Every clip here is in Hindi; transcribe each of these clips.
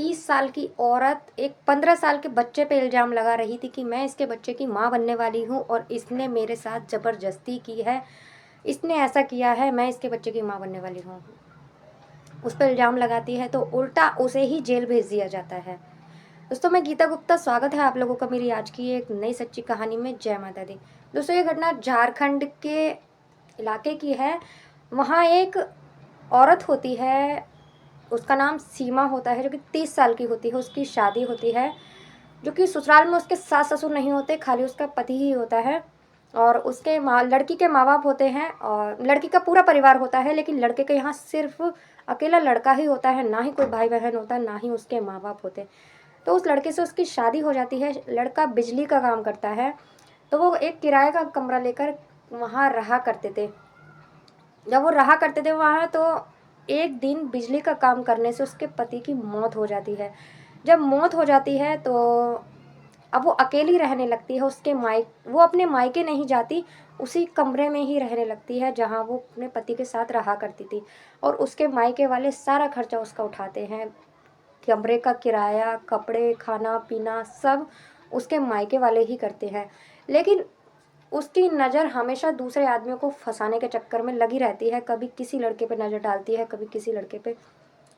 30 साल की औरत एक 15 साल के बच्चे पे इल्ज़ाम लगा रही थी कि मैं इसके बच्चे की माँ बनने वाली हूँ और इसने मेरे साथ ज़बरदस्ती की है, इसने ऐसा किया है, मैं इसके बच्चे की माँ बनने वाली हूँ। उस पर इल्ज़ाम लगाती है तो उल्टा उसे ही जेल भेज दिया जाता है। दोस्तों, मैं गीता गुप्ता, स्वागत है आप लोगों का मेरी आज की एक नई सच्ची कहानी में। जय माता दी। दोस्तों, ये घटना झारखंड के इलाके की है। वहाँ एक औरत होती है, उसका नाम सीमा होता है, जो कि 30 साल की होती है। उसकी शादी होती है, जो कि ससुराल में उसके सास ससुर नहीं होते, खाली उसका पति ही होता है। और उसके लड़की के माँ बाप होते हैं और लड़की का पूरा परिवार होता है, लेकिन लड़के के यहाँ सिर्फ अकेला लड़का ही होता है, ना ही कोई भाई बहन होता, ना ही उसके माँ बाप होते। तो उस लड़के से उसकी शादी हो जाती है। लड़का बिजली का काम करता है, तो वो एक किराए का कमरा लेकर वहाँ रहा करते थे। जब वो रहा करते थे वहाँ, तो एक दिन बिजली का काम करने से उसके पति की मौत हो जाती है। जब मौत हो जाती है तो अब वो अकेली रहने लगती है। वो अपने मायके नहीं जाती, उसी कमरे में ही रहने लगती है जहाँ वो अपने पति के साथ रहा करती थी। और उसके मायके वाले सारा खर्चा उसका उठाते हैं। कमरे का किराया, कपड़े, खाना पीना सब उसके मायके वाले ही करते हैं। लेकिन उसकी नज़र हमेशा दूसरे आदमियों को फंसाने के चक्कर में लगी रहती है। कभी किसी लड़के पे नज़र डालती है, कभी किसी लड़के पे।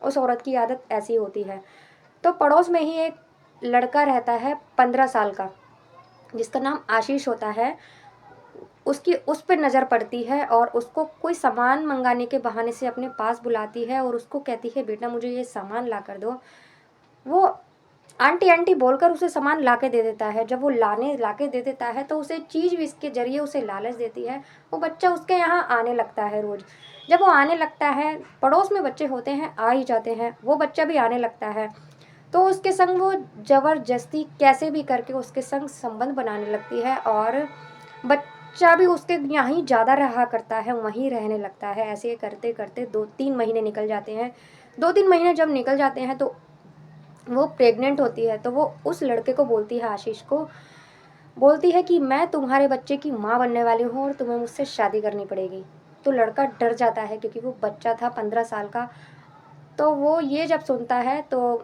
उस औरत की आदत ऐसी होती है। तो पड़ोस में ही एक लड़का रहता है 15 साल का, जिसका नाम आशीष होता है। उसकी उस पर नज़र पड़ती है और उसको कोई सामान मंगाने के बहाने से अपने पास बुलाती है और उसको कहती है, बेटा मुझे ये सामान ला कर दो। वो आंटी आंटी बोलकर उसे सामान लाके दे देता है। जब वो लाके दे देता है तो उसे चीज़ भी इसके जरिए उसे लालच देती है। वो बच्चा उसके यहाँ आने लगता है रोज़। जब वो आने लगता है, पड़ोस में बच्चे होते हैं, आ ही जाते हैं, वो बच्चा भी आने लगता है। तो उसके संग वो ज़बरदस्ती कैसे भी करके उसके संग संबंध बनाने लगती है और बच्चा भी उसके यहाँ ही ज़्यादा रहा करता है, वहीं रहने लगता है। ऐसे करते करते 2-3 महीने निकल जाते हैं। 2-3 महीने जब निकल जाते हैं तो वो प्रेग्नेंट होती है। तो वो उस लड़के को बोलती है, आशीष को बोलती है कि मैं तुम्हारे बच्चे की माँ बनने वाली हूँ और तुम्हें मुझसे शादी करनी पड़ेगी। तो लड़का डर जाता है क्योंकि वो बच्चा था 15 साल का। तो वो ये जब सुनता है तो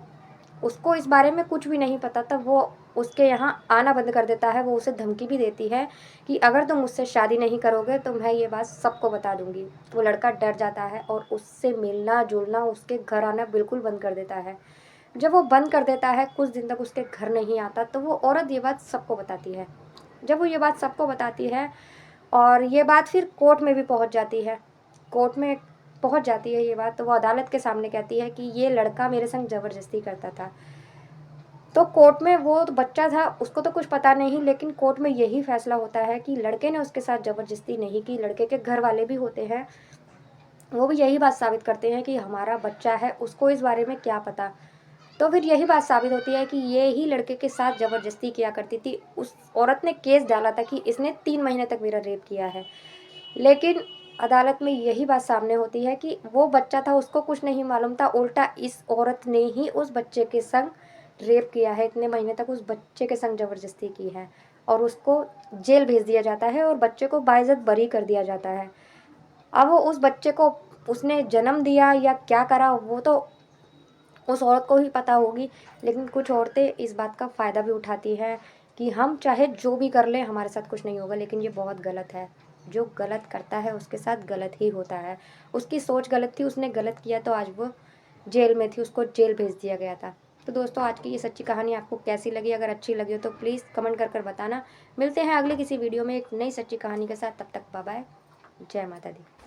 उसको इस बारे में कुछ भी नहीं पता, तब वो उसके यहाँ आना बंद कर देता है। वो उसे धमकी भी देती है कि अगर तुम मुझसे शादी नहीं करोगे तो मैं ये बात सबको बता दूंगी। वो लड़का डर जाता है और उससे मिलना जुलना, उसके घर आना बिल्कुल बंद कर देता है। जब वो बंद कर देता है, कुछ दिन तक उसके घर नहीं आता, तो वो औरत ये बात सबको बताती है। जब वो ये बात सबको बताती है और ये बात फिर कोर्ट में भी पहुंच जाती है, कोर्ट में पहुंच जाती है ये बात, तो वो अदालत के सामने कहती है कि ये लड़का मेरे संग ज़बरदस्ती करता था। तो कोर्ट में वो तो बच्चा था, उसको तो कुछ पता नहीं, लेकिन कोर्ट में यही फैसला होता है कि लड़के ने उसके साथ ज़बरदस्ती नहीं की। लड़के के घर वाले भी होते हैं, वो भी यही बात साबित करते हैं कि हमारा बच्चा है, उसको इस बारे में क्या पता। तो फिर यही बात साबित होती है कि ये ही लड़के के साथ ज़बरदस्ती किया करती थी। उस औरत ने केस डाला था कि इसने 3 महीने तक मेरा रेप किया है। लेकिन अदालत में यही बात सामने होती है कि वो बच्चा था, उसको कुछ नहीं मालूम था, उल्टा इस औरत ने ही उस बच्चे के संग रेप किया है। इतने महीने तक उस बच्चे के संग ज़बरदस्ती की है और उसको जेल भेज दिया जाता है और बच्चे को बाइज्जत बरी कर दिया जाता है। अब वो उस बच्चे को उसने जन्म दिया या क्या करा, वो तो उस औरत को ही पता होगी। लेकिन कुछ औरतें इस बात का फ़ायदा भी उठाती हैं कि हम चाहे जो भी कर लें, हमारे साथ कुछ नहीं होगा। लेकिन ये बहुत गलत है। जो गलत करता है उसके साथ गलत ही होता है। उसकी सोच गलत थी, उसने गलत किया तो आज वो जेल में थी, उसको जेल भेज दिया गया था। तो दोस्तों, आज की ये सच्ची कहानी आपको कैसी लगी? अगर अच्छी लगी हो तो प्लीज़ कमेंट कर बताना। मिलते हैं अगले किसी वीडियो में एक नई सच्ची कहानी के साथ। तब तक बाय बाय। जय माता दी।